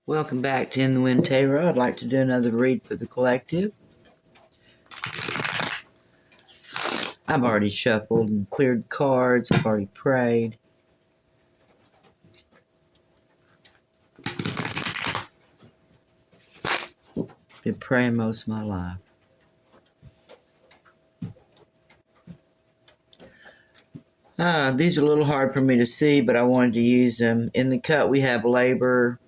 Welcome back to In the Wind Tarot. I'd like to do another read for the collective. I've already shuffled and cleared cards. I've already prayed. Been praying most of my life. These are a little hard for me to see, but I wanted to use them. In the cut we have labor.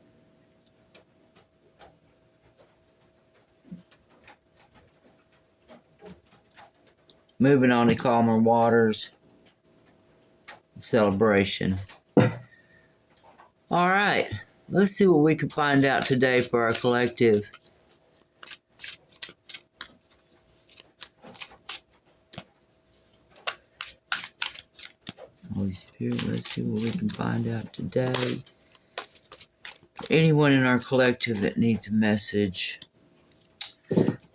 Moving on to calmer waters. Celebration. Alright, let's see what we can find out today for our collective. Holy Spirit, let's see what we can find out today. Anyone in our collective that needs a message.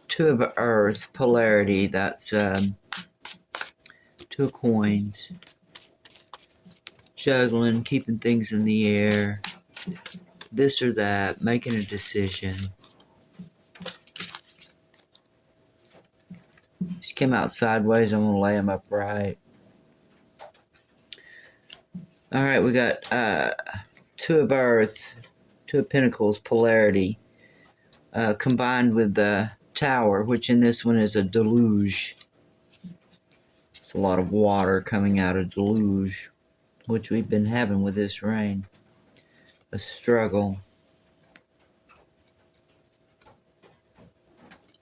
Two of Earth, polarity, that's two of coins. Juggling, keeping things in the air. This or that, making a decision. Just came out sideways, I'm going to lay them upright. Alright, we got two of Earth, two of Pentacles, polarity. Combined with the Tower, which in this one is a deluge. It's a lot of water coming out of deluge, which we've been having with this rain. A struggle.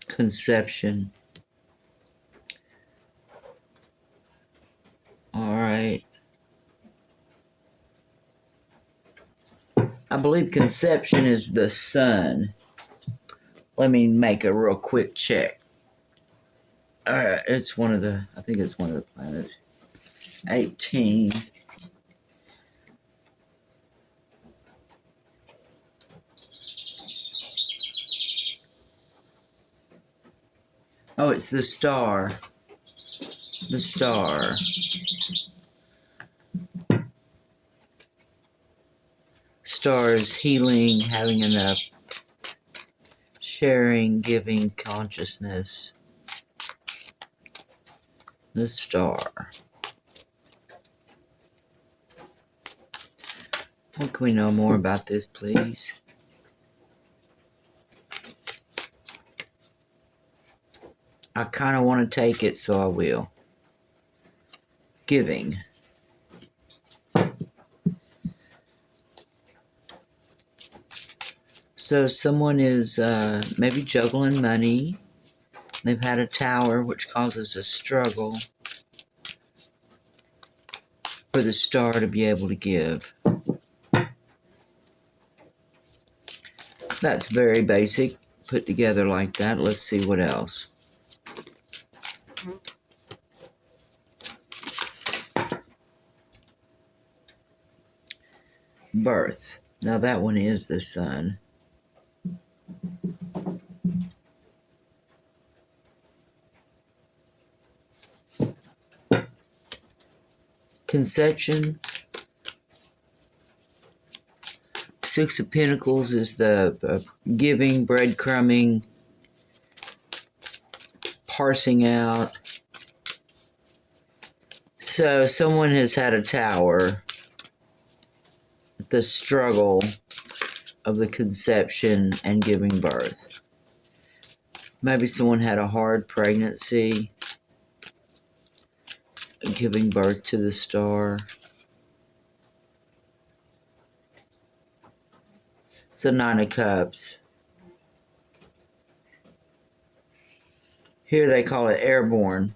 Conception. Alright. I believe conception is the sun. Let me make a real quick check. Alright, it's one of the, I think it's one of the planets. 18. Oh, it's the star. The star. Star is healing, having enough. Sharing, giving, consciousness. The star. What can we know more about this, please? I kind of want to take it, so I will. Giving. So someone is maybe juggling money. They've had a tower, which causes a struggle for the star to be able to give. That's very basic, put together like that. Let's see what else. Birth. Now that one is the sun. Conception. Six of Pentacles is the giving, breadcrumbing, parsing out. So someone has had a tower. The struggle of the conception and giving birth. Maybe someone had a hard pregnancy, giving birth to the star. It's a Nine of Cups. Here they call it airborne.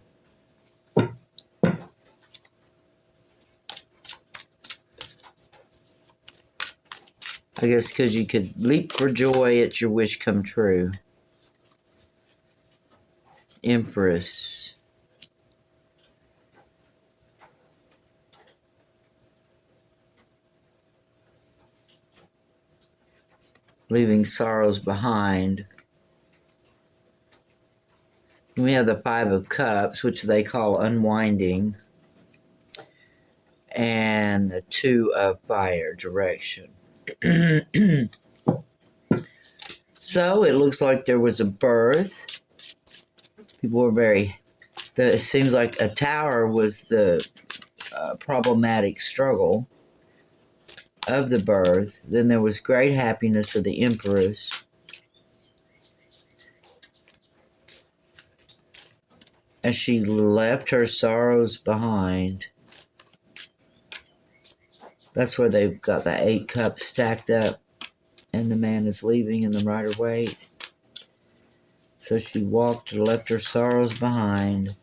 I guess because you could leap for joy at your wish come true. Empress. Leaving sorrows behind. We have the Five of Cups, which they call unwinding. And the Two of Fire, direction. So it looks like there was a birth. People were it seems like a tower was the problematic struggle of the birth. Then there was great happiness of the empress as she left her sorrows behind. That's where they've got the 8 cups stacked up, and the man is leaving in the Rider-Waite. So she walked and left her sorrows behind,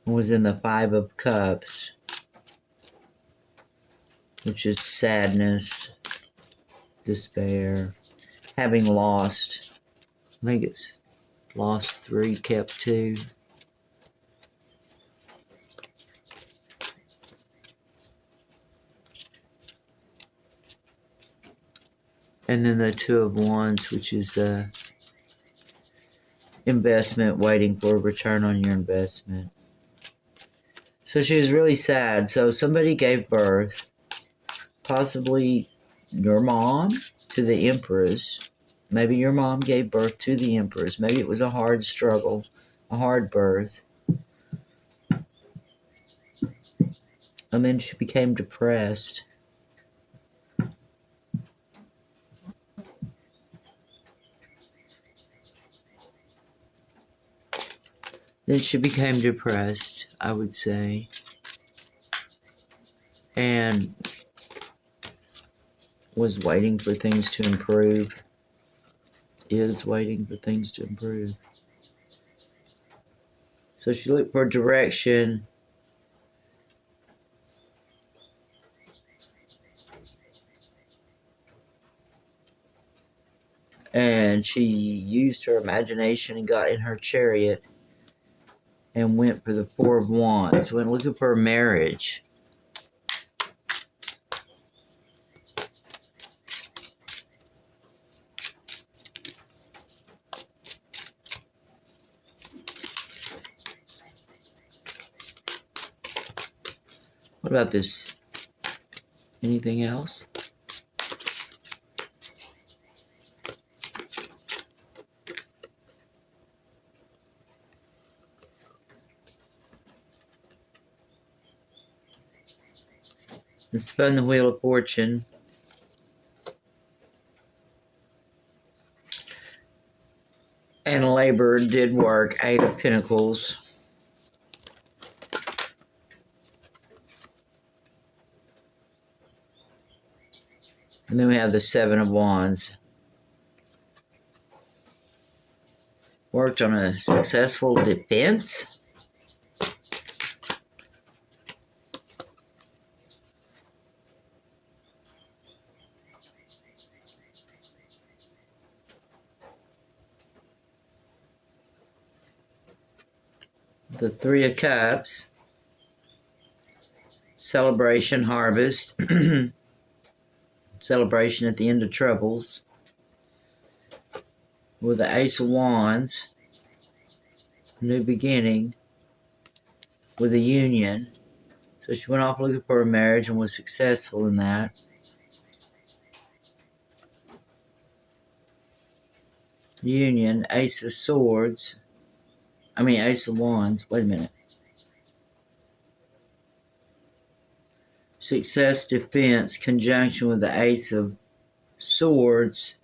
and was in the 5 of Cups, which is sadness, despair, having lost. I think it's lost 3, kept 2. And then the 2 of Wands, which is investment, waiting for a return on your investment. So she was really sad. So somebody gave birth, possibly your mom, to the Empress. Maybe your mom gave birth to the Empress. Maybe it was a hard struggle, a hard birth. And then she became depressed. Then she became depressed, I would say. And was waiting for things to improve. Is waiting for things to improve. So she looked for direction. And she used her imagination and got in her chariot and went for the 4 of Wands. Went looking for a marriage. What about this? Anything else? Let's spin the Wheel of Fortune. And labor did work. 8 of Pentacles. And then we have the 7 of Wands. Worked on a successful defense. The 3 of Cups. Celebration, harvest. Celebration at the end of troubles. With the Ace of Wands. New beginning. With a union. So she went off looking for a marriage and was successful in that. Union, Ace of Swords. Ace of Wands. Wait a minute. Success, defense, conjunction with the Ace of Swords.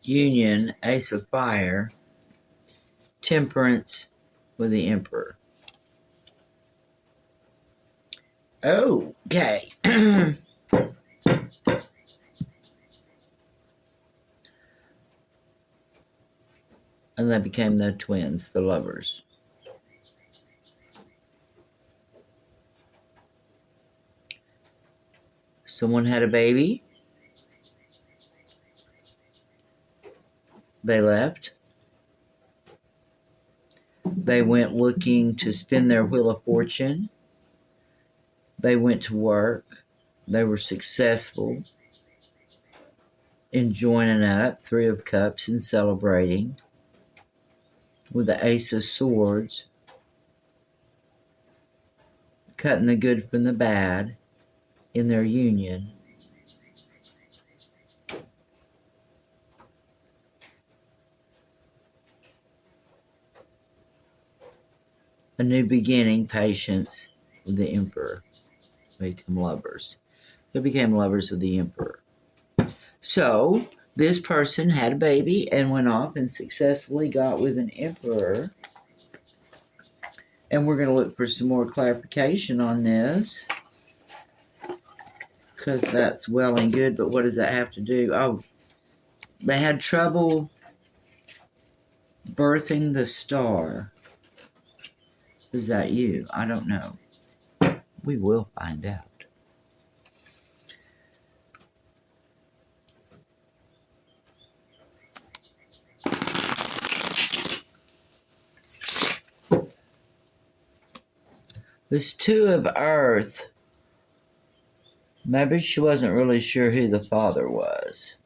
Union, Ace of Fire. Temperance with the Emperor. Okay. And that became the twins, the lovers. Someone had a baby. They left. They went looking to spin their Wheel of Fortune. They went to work. They were successful in joining up, 3 of Cups, and celebrating with the Ace of Swords, cutting the good from the bad in their union. A new beginning, patience with the emperor. They become lovers. They became lovers with the emperor. So, this person had a baby and went off and successfully got with an emperor. And we're going to look for some more clarification on this, because that's well and good, but what does that have to do? Oh, they had trouble birthing the star. Is that you? I don't know. We will find out. This Two of Earth. Maybe she wasn't really sure who the father was.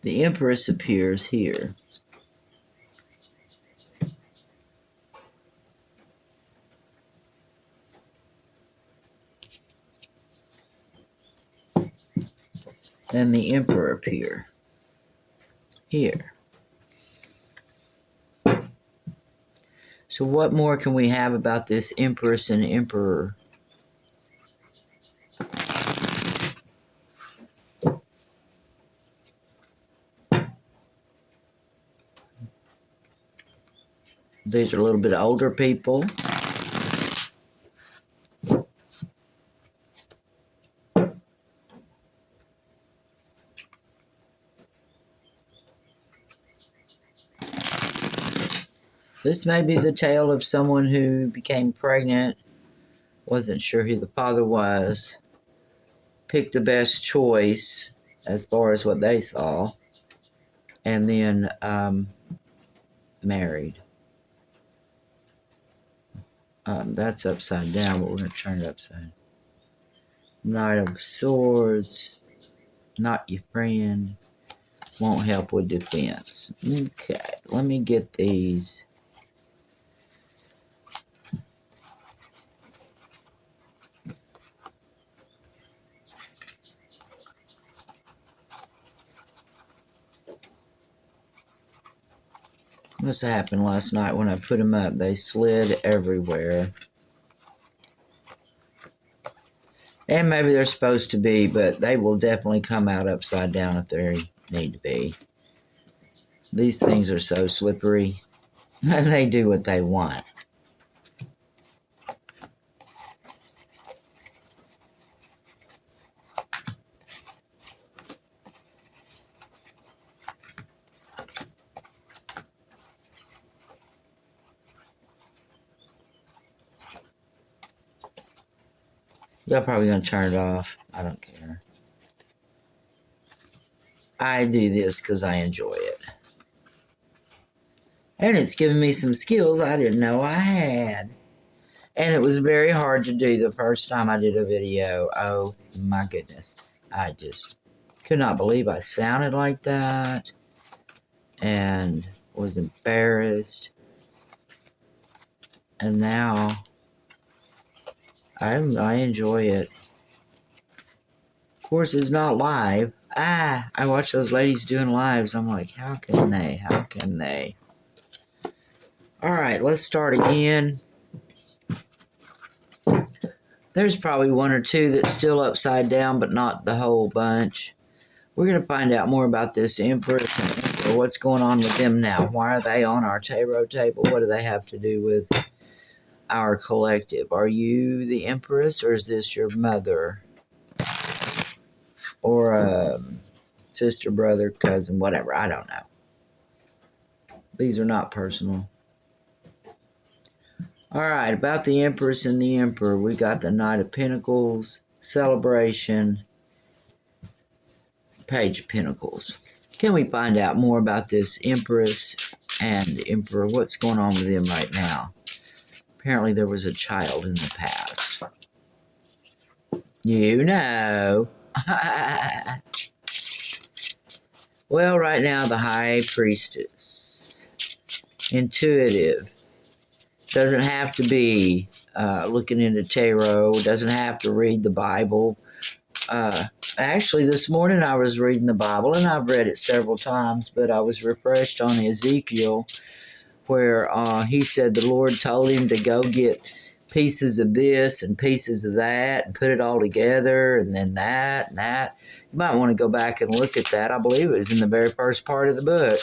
The Empress appears here. And the Emperor appear here. So what more can we have about this Empress and Emperor? These are a little bit older people. This may be the tale of someone who became pregnant, wasn't sure who the father was, picked the best choice as far as what they saw, and then married. That's upside down, but we're going to turn it upside. Knight of Swords, not your friend, won't help with defense. Okay, let me get these. What's happened last night when I put them up? They slid everywhere. And maybe they're supposed to be, but they will definitely come out upside down if they need to be. These things are so slippery. They do what they want. Y'all probably going to turn it off. I don't care. I do this because I enjoy it. And it's given me some skills I didn't know I had. And it was very hard to do the first time I did a video. Oh my goodness. I just could not believe I sounded like that. And was embarrassed. And now I enjoy it. Of course, it's not live. I watch those ladies doing lives. I'm like, how can they? How can they? All right, let's start again. There's probably one or two that's still upside down, but not the whole bunch. We're going to find out more about this Empress and Emperor. What's going on with them now? Why are they on our tarot table? What do they have to do with our collective? Are you the Empress, or is this your mother? Or a sister, brother, cousin, whatever. I don't know. These are not personal. All right, about the Empress and the Emperor, we got the Knight of Pentacles, Celebration, Page of Pentacles. Can we find out more about this Empress and Emperor? What's going on with them right now? Apparently there was a child in the past. You know. Well, right now the High Priestess. Intuitive. Doesn't have to be looking into tarot. Doesn't have to read the Bible. Actually, this morning I was reading the Bible, and I've read it several times, but I was refreshed on Ezekiel, where he said the Lord told him to go get pieces of this and pieces of that and put it all together, and then that and that. You might want to go back and look at that. I believe it was in the very first part of the book.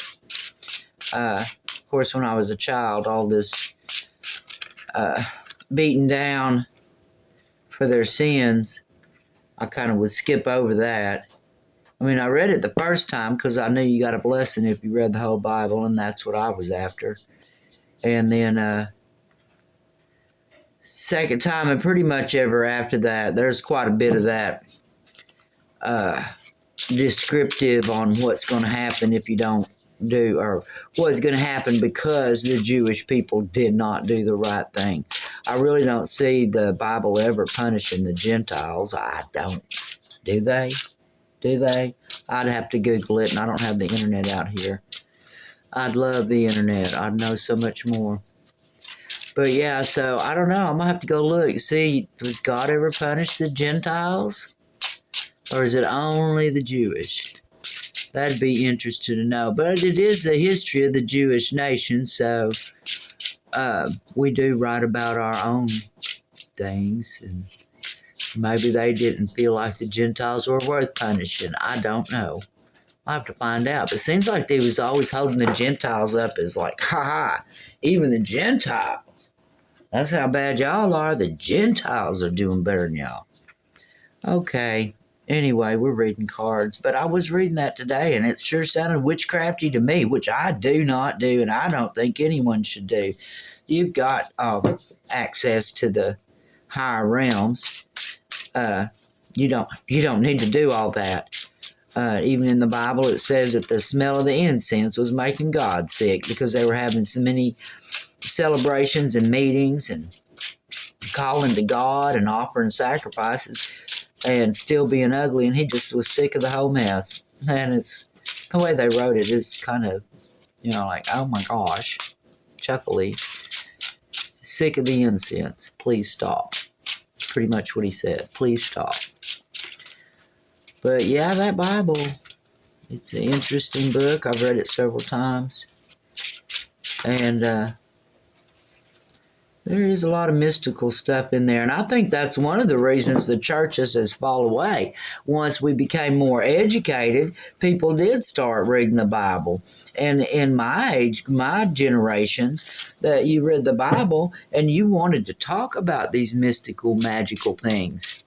Of course, when I was a child, all this beaten down for their sins, I kind of would skip over that. I mean, I read it the first time because I knew you got a blessing if you read the whole Bible, and that's what I was after. And then second time, and pretty much ever after that, there's quite a bit of that descriptive on what's going to happen if you don't do, or what's going to happen because the Jewish people did not do the right thing. I really don't see the Bible ever punishing the Gentiles. I don't. Do they? Do they? I'd have to Google it, and I don't have the internet out here. I'd love the internet. I'd know so much more. But yeah, so I don't know. I'm going to have to go look. See, does God ever punish the Gentiles? Or is it only the Jewish? That'd be interesting to know. But it is the history of the Jewish nation, so we do write about our own things. And maybe they didn't feel like the Gentiles were worth punishing. I don't know. I'll have to find out. But it seems like they was always holding the Gentiles up as like, ha, even the Gentiles. That's how bad y'all are. The Gentiles are doing better than y'all. Okay. Anyway, we're reading cards. But I was reading that today, and it sure sounded witchcrafty to me, which I do not do, and I don't think anyone should do. You've got access to the higher realms. You don't need to do all that. Even in the Bible, it says that the smell of the incense was making God sick because they were having so many celebrations and meetings and calling to God and offering sacrifices and still being ugly, and he just was sick of the whole mess. And it's the way they wrote it is kind of, like, oh my gosh, chuckly. Sick of the incense. Please stop. Pretty much what he said. Please stop. But yeah, that Bible, it's an interesting book. I've read it several times. And there is a lot of mystical stuff in there. And I think that's one of the reasons the churches has fallen away. Once we became more educated, people did start reading the Bible. And in my age, my generations, that you read the Bible and you wanted to talk about these mystical, magical things.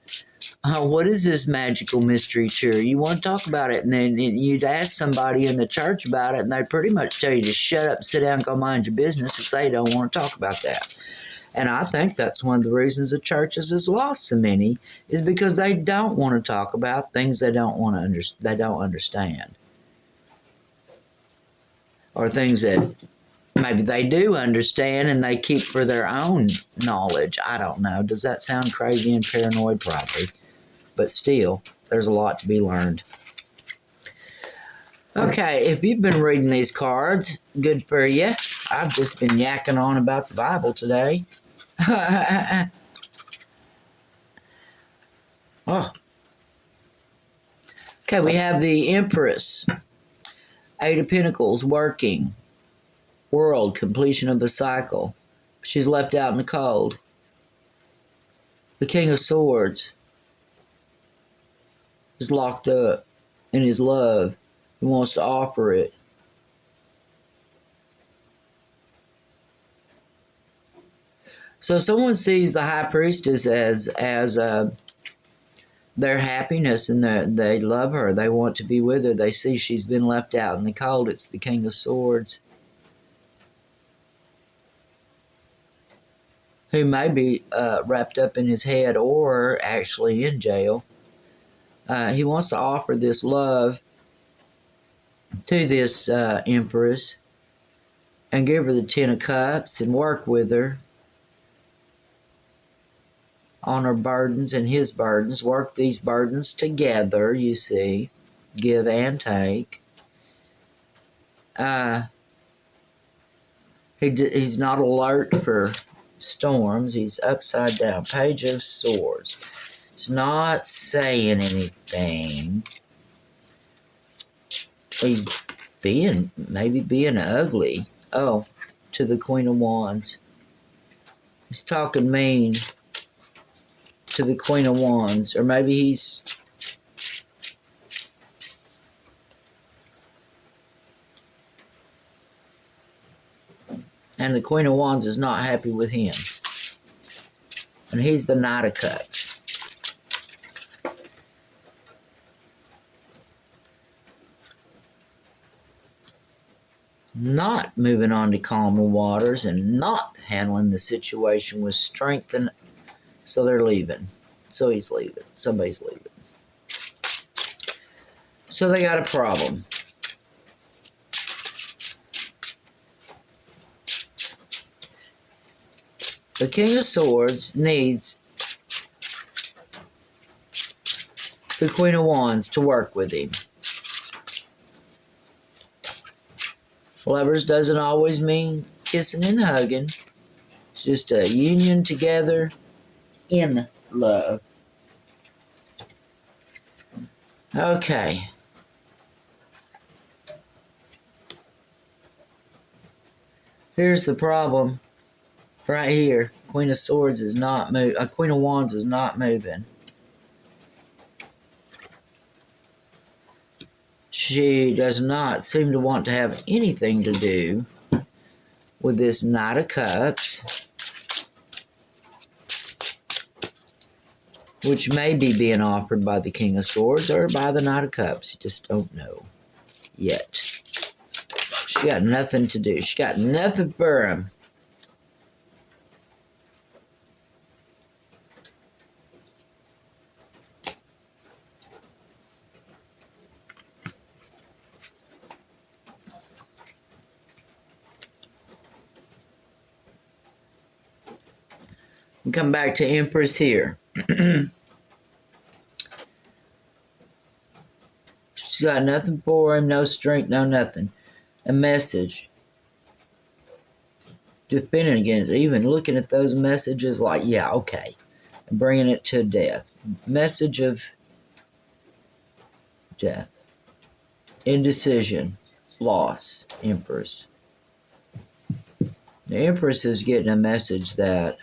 What is this magical mystery tour? You want to talk about it, and then you'd ask somebody in the church about it, and they'd pretty much tell you to shut up, sit down, go mind your business if they don't want to talk about that. And I think that's one of the reasons the churches has lost so many, is because they don't want to talk about things they don't understand, or things that maybe they do understand and they keep for their own knowledge. I don't know. Does that sound crazy and paranoid? Probably. But still, there's a lot to be learned. Okay, if you've been reading these cards, good for you. I've just been yakking on about the Bible today. Oh. Okay, we have the Empress. Eight of Pentacles, working. World, completion of a cycle. She's left out in the cold. The King of Swords is locked up in his love. He wants to offer it. So someone sees the High Priestess as their happiness, and they love her. They want to be with her. They see she's been left out in the cold. It's the King of Swords, who may be wrapped up in his head or actually in jail. He wants to offer this love to this Empress and give her the Ten of Cups and work with her on her burdens and his burdens. Work these burdens together, you see. Give and take. He's not alert for storms. He's upside down. Page of Swords. It's not saying anything. He's maybe being ugly. Oh, to the Queen of Wands. He's talking mean to the Queen of Wands. Or maybe he's... And the Queen of Wands is not happy with him. And he's the Knight of Cups. Not moving on to calmer waters and not handling the situation with strength, and so they're leaving. So he's leaving. Somebody's leaving. So they got a problem. The King of Swords needs the Queen of Wands to work with him. Lovers doesn't always mean kissing and hugging. It's just a union together in love. Okay. Here's the problem. Right here. Queen of Swords is not moving. Queen of Wands is not moving. She does not seem to want to have anything to do with this Knight of Cups, which may be being offered by the King of Swords or by the Knight of Cups. You just don't know yet. She got nothing to do. She got nothing for him. Come back to Empress here. She's got nothing for him, no strength, no nothing. A message. Defending against, even looking at those messages like, yeah, okay. And bringing it to death. Message of death. Indecision. Loss. Empress. The Empress is getting a message that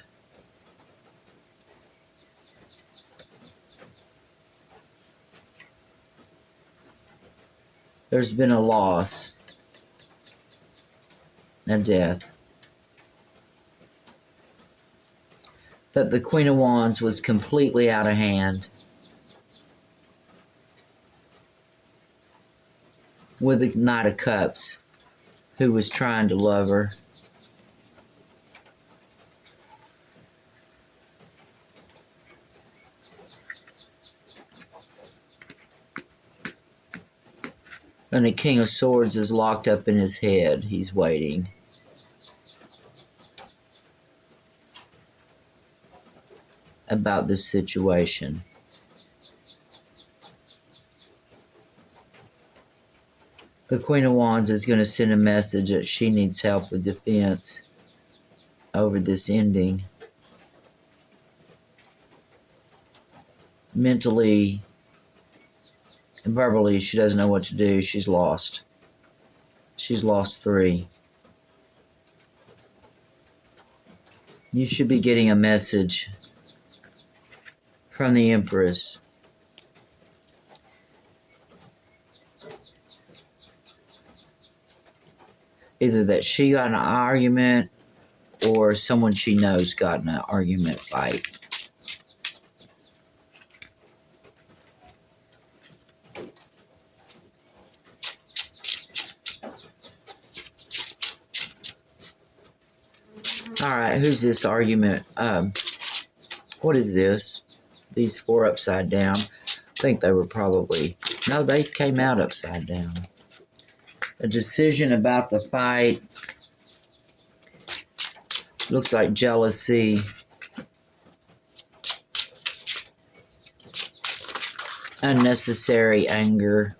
there's been a loss and death. That the Queen of Wands was completely out of hand with the Knight of Cups, who was trying to love her. And the King of Swords is locked up in his head. He's waiting. About this situation. The Queen of Wands is going to send a message that she needs help with defense over this ending. Mentally and verbally, she doesn't know what to do. She's lost. She's lost 3. You should be getting a message from the Empress. Either that she got in an argument or someone she knows got in an argument fight. Alright, who's this argument? What is this? These 4 upside down. I think they were probably... No, they came out upside down. A decision about the fight. Looks like jealousy. Unnecessary anger.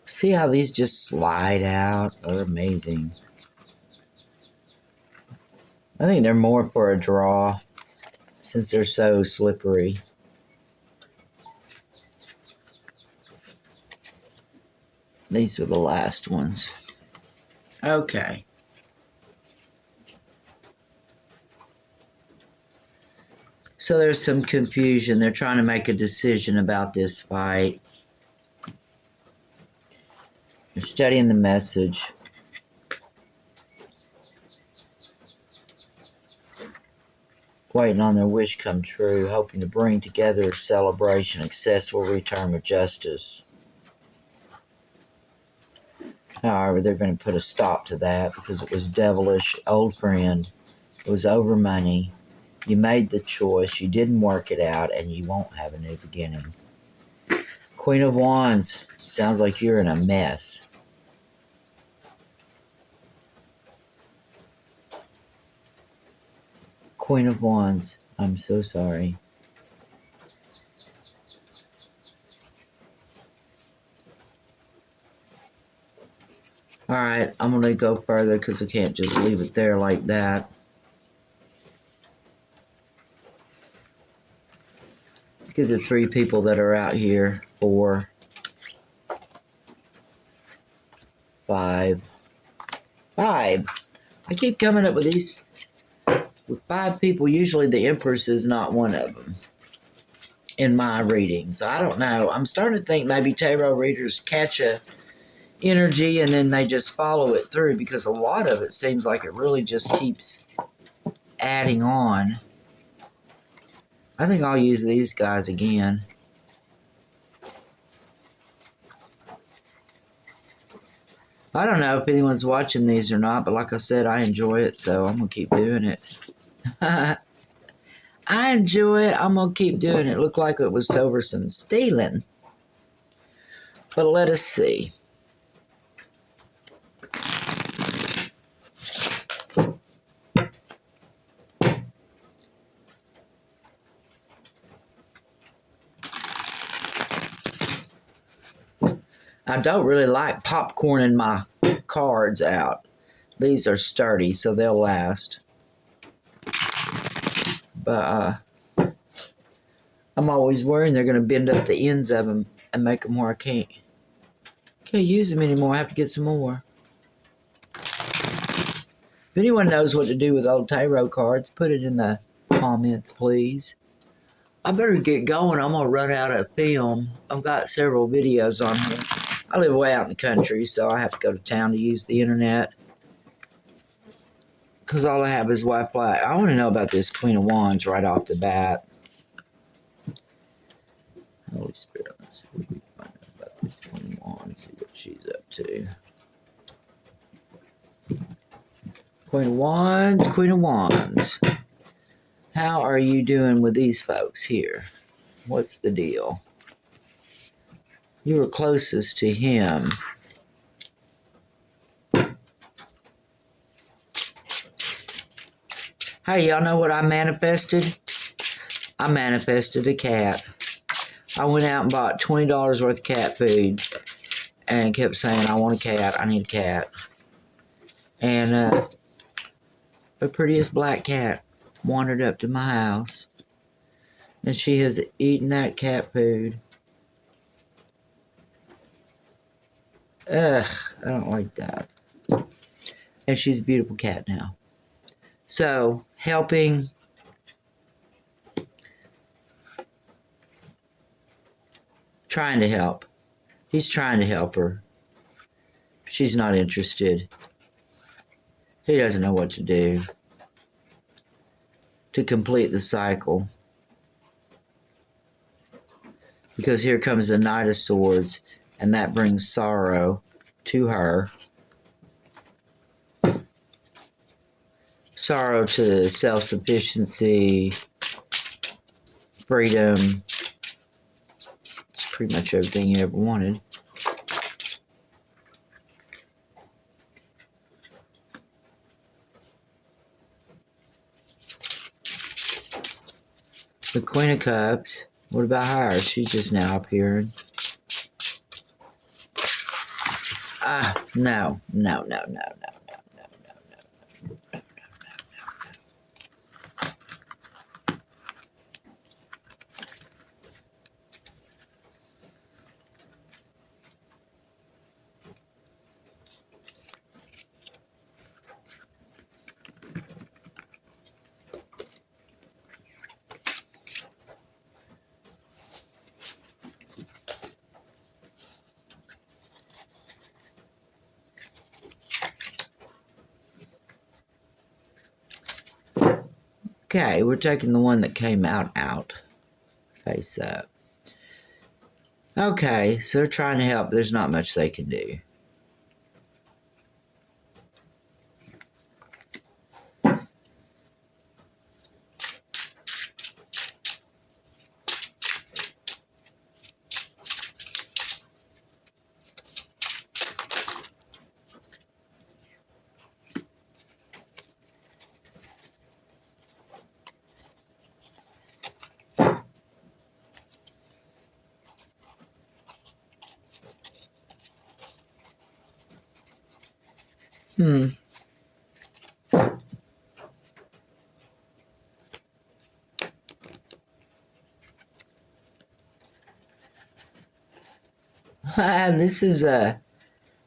See how these just slide out? They're amazing. I think they're more for a draw since they're so slippery. These are the last ones. Okay. So there's some confusion. They're trying to make a decision about this fight. They're studying the message. Waiting on their wish come true, hoping to bring together a celebration, accessible return of justice. However, they're going to put a stop to that because it was devilish. Old friend, it was over money. You made the choice, you didn't work it out, and you won't have a new beginning. Queen of Wands, sounds like you're in a mess. Queen of Wands, I'm so sorry. Alright, I'm going to go further because I can't just leave it there like that. Let's get the 3 people that are out here. 4, 5. 5. I keep coming up with these. With 5 people, usually the Empress is not one of them in my readings. I don't know. I'm starting to think maybe tarot readers catch a energy and then they just follow it through because a lot of it seems like it really just keeps adding on. I think I'll use these guys again. I don't know if anyone's watching these or not, but like I said, I enjoy it, so I'm going to keep doing it. I enjoy it. I'm going to keep doing it. Looked like it was Silverson stealing. But let us see. I don't really like popcorning my cards out. These are sturdy, so they'll last. But I'm always worrying they're going to bend up the ends of them and make them where I can't use them anymore. I have to get some more. If anyone knows what to do with old tarot cards, put it in the comments, please. I better get going. I'm going to run out of film. I've got several videos on here. I live way out in the country, so I have to go to town to use the internet. Because all I have is Wi-Fi. I want to know about this Queen of Wands right off the bat. Holy Spirit, let's see what we find out about this Queen of Wands. See what she's up to. Queen of Wands, Queen of Wands. How are you doing with these folks here? What's the deal? You were closest to him. Hey, y'all know what I manifested? I manifested a cat. I went out and bought $20 worth of cat food and kept saying, I want a cat, I need a cat. And the prettiest black cat wandered up to my house. And she has eaten that cat food. Ugh, I don't like that. And she's a beautiful cat now. So, helping. Trying to help. He's trying to help her. She's not interested. He doesn't know what to do to complete the cycle. Because here comes the Knight of Swords, and that brings sorrow to her. Sorrow to self-sufficiency, freedom. It's pretty much everything you ever wanted. The Queen of Cups. What about her? She's just now appearing. No. Okay, we're taking the one that came out, face up. Okay, so they're trying to help. There's not much they can do.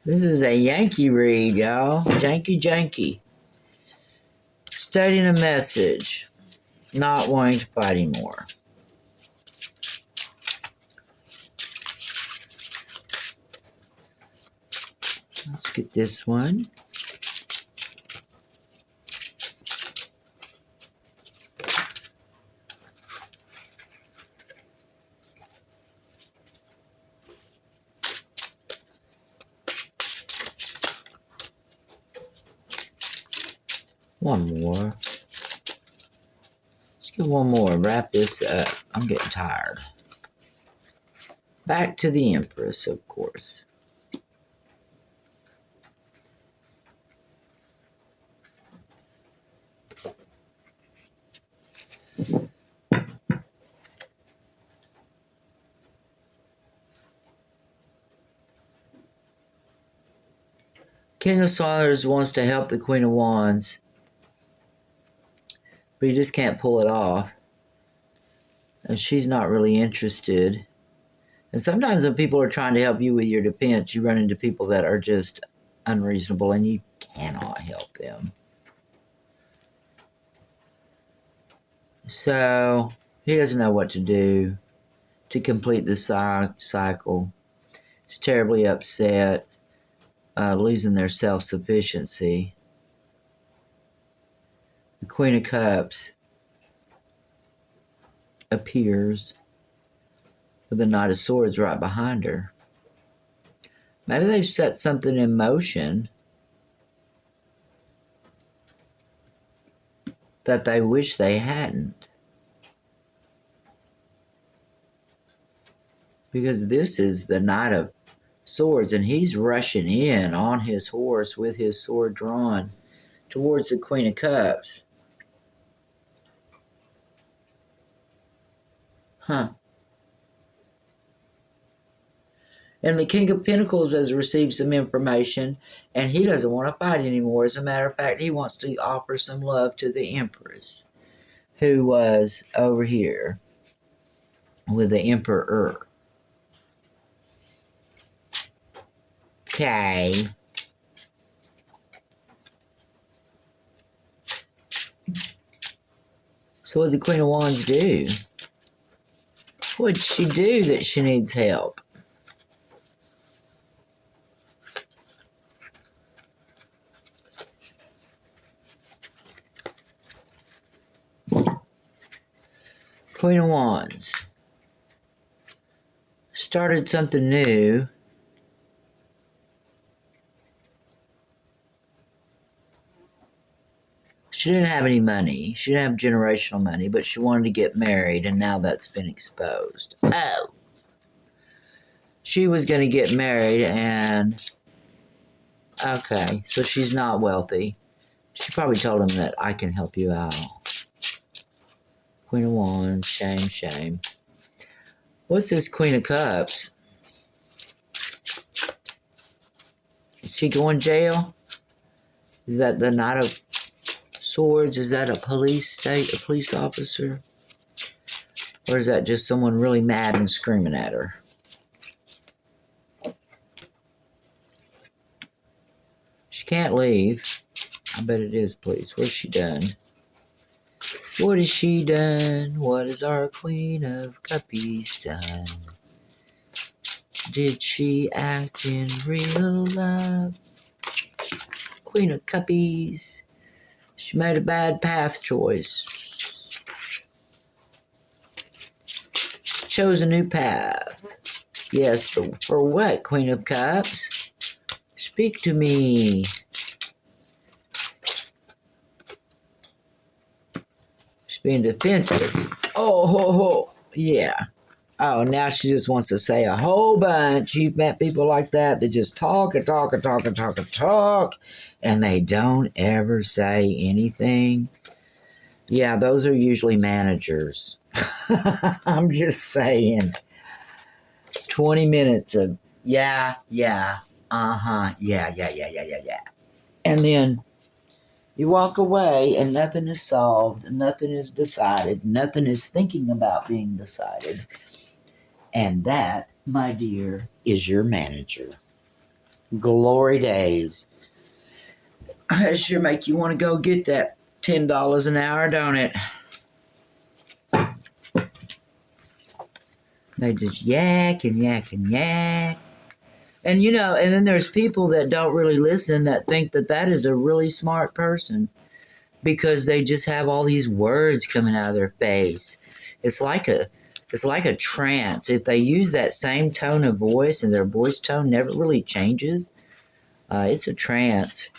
This is a Yankee rig, y'all. Janky. Stating a message. Not wanting to fight anymore. Let's get this one. One more. Let's get one more. Wrap this up. I'm getting tired. Back to the Empress, of course. King of Swords wants to help the Queen of Wands, but he just can't pull it off. And she's not really interested. And sometimes when people are trying to help you with your defense, you run into people that are just unreasonable and you cannot help them. So he doesn't know what to do to complete the cycle. He's terribly upset, losing their self-sufficiency. The Queen of Cups appears with the Knight of Swords right behind her. Maybe they've set something in motion that they wish they hadn't. Because this is the Knight of Swords, and he's rushing in on his horse with his sword drawn towards the Queen of Cups. Huh. And the King of Pentacles has received some information, and he doesn't want to fight anymore. As a matter of fact, he wants to offer some love to the Empress, who was over here with the Emperor. Okay. So what did the Queen of Wands do? What did she do that she needs help? Queen of Wands started something new. She didn't have any money. She didn't have generational money, but she wanted to get married, and now that's been exposed. Oh. She was going to get married, and... Okay, so she's not wealthy. She probably told him that I can help you out. Queen of Wands, shame. What's this Queen of Cups? Is she going to jail? Is that the Knight of Swords? Is that a police officer? Or is that just someone really mad and screaming at her? She can't leave. I bet it is police. What's she done? What has she done? What has our Queen of Cuppies done? Did she act in real love? Queen of Cuppies. She made a bad path choice. chose a new path. Yes, but for what, Queen of Cups? Speak to me. She's being defensive. Oh, yeah. Oh, now she just wants to say a whole bunch. You've met people like that just talk and talk and talk and talk and talk, and they don't ever say anything. Yeah, those are usually managers. I'm just saying. 20 minutes of yeah, yeah, yeah. And then you walk away and nothing is solved, nothing is decided, nothing is thinking about being decided. And that, my dear, is your manager. Glory days. It sure make you want to go get that $10 an hour, don't it? They just yak and yak and yak. And and then there's people that don't really listen that think that is a really smart person because they just have all these words coming out of their face. It's like a trance. If they use that same tone of voice and their voice tone never really changes, it's a trance.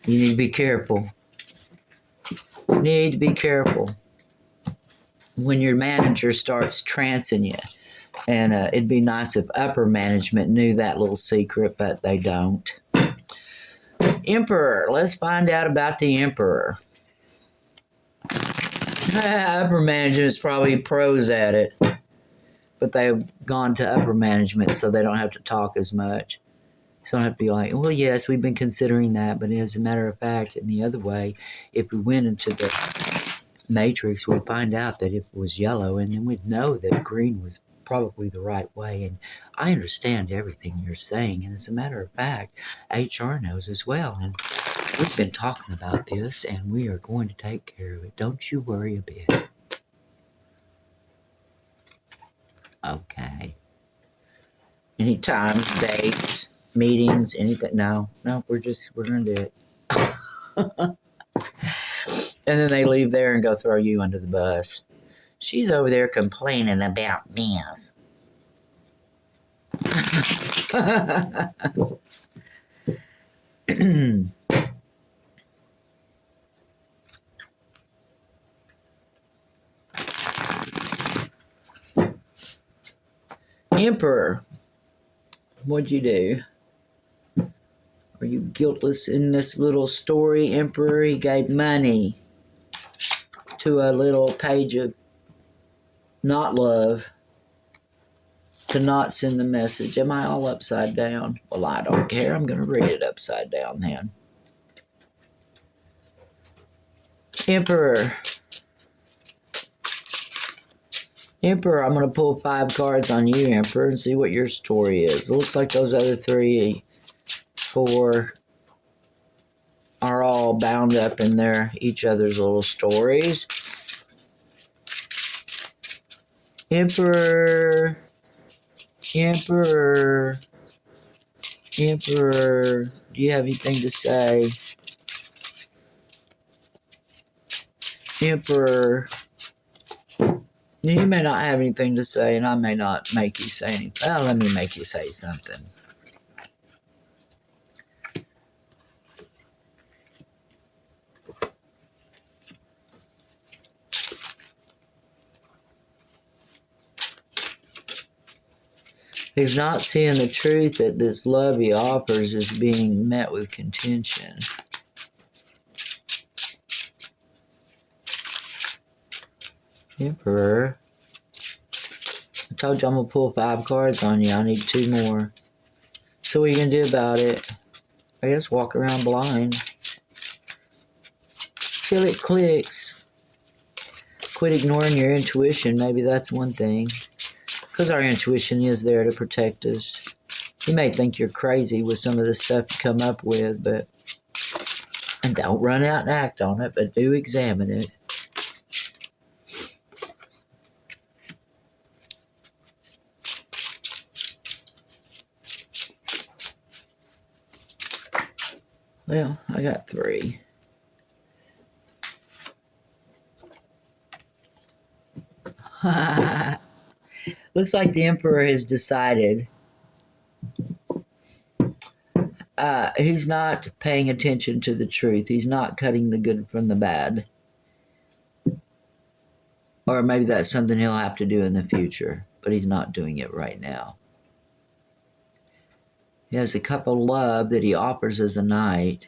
You need to be careful. When your manager starts trancing you. And it'd be nice if upper management knew that little secret, but they don't. Emperor. Let's find out about the Emperor. Upper management is probably pros at it, but they've gone to upper management so they don't have to talk as much. So I don't have to be like, well, yes, we've been considering that, but as a matter of fact, in the other way, if we went into the matrix, we'd find out that if it was yellow, and then we'd know that green was probably the right way. And I understand everything you're saying, and as a matter of fact, HR knows as well. And we've been talking about this, and we are going to take care of it. Don't you worry a bit. Okay. Any times, dates, meetings, anything? No, we're going to do it. And then they leave there and go throw you under the bus. She's over there complaining about this. Emperor, what'd you do? Are you guiltless in this little story, Emperor? He gave money to a little page of not love to not send the message. Am I all upside down? Well, I don't care. I'm going to read it upside down then. Emperor, I'm going to pull 5 cards on you, Emperor, and see what your story is. It looks like those other 3, 4 are all bound up in each other's little stories. Emperor, do you have anything to say? Emperor, you may not have anything to say, and I may not make you say anything. Well, let me make you say something. He's not seeing the truth that this love he offers is being met with contention. Emperor. I told you I'm going to pull 5 cards on you. I need 2 more. So what are you going to do about it? I guess walk around blind. Till it clicks. Quit ignoring your intuition. Maybe that's one thing. Because our intuition is there to protect us. You may think you're crazy with some of the stuff you come up with, and don't run out and act on it, but do examine it. Well, I got 3. Looks like the Emperor has decided he's not paying attention to the truth. He's not cutting the good from the bad. Or maybe that's something he'll have to do in the future, but he's not doing it right now. He has a cup of love that he offers as a knight.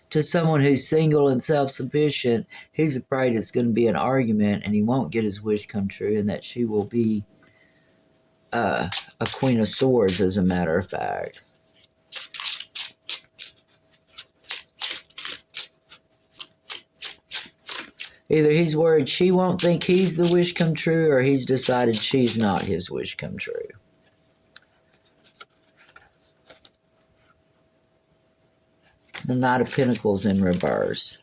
To someone who's single and self-sufficient, he's afraid it's going to be an argument and he won't get his wish come true, and that she will be a Queen of Swords, as a matter of fact. Either he's worried she won't think he's the wish come true, or he's decided she's not his wish come true. The Knight of Pentacles in reverse.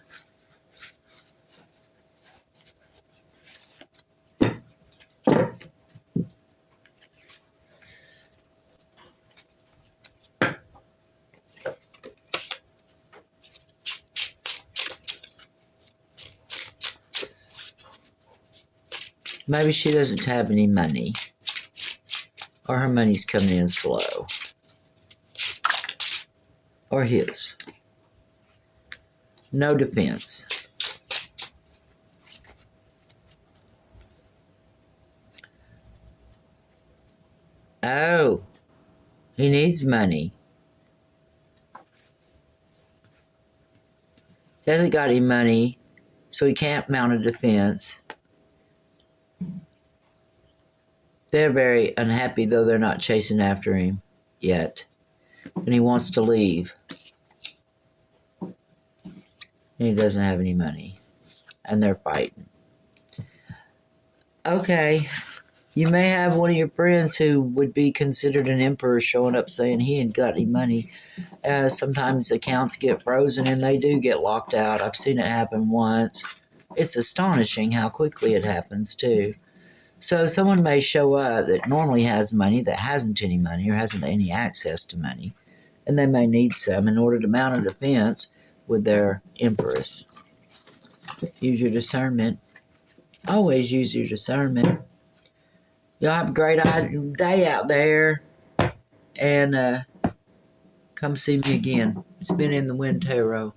Maybe she doesn't have any money, or her money's coming in slow, or his. No defense. Oh, he needs money. He hasn't got any money, so he can't mount a defense. They're very unhappy, though they're not chasing after him yet. And he wants to leave. And he doesn't have any money. And they're fighting. Okay. You may have one of your friends who would be considered an emperor showing up saying he ain't got any money. Sometimes accounts get frozen and they do get locked out. I've seen it happen once. It's astonishing how quickly it happens, too. So someone may show up that normally has money, that hasn't any money, or hasn't any access to money, and they may need some in order to mount a defense with their empress. Use your discernment. Always use your discernment. Y'all have a great day out there, and come see me again. It's been In the Wind Tarot.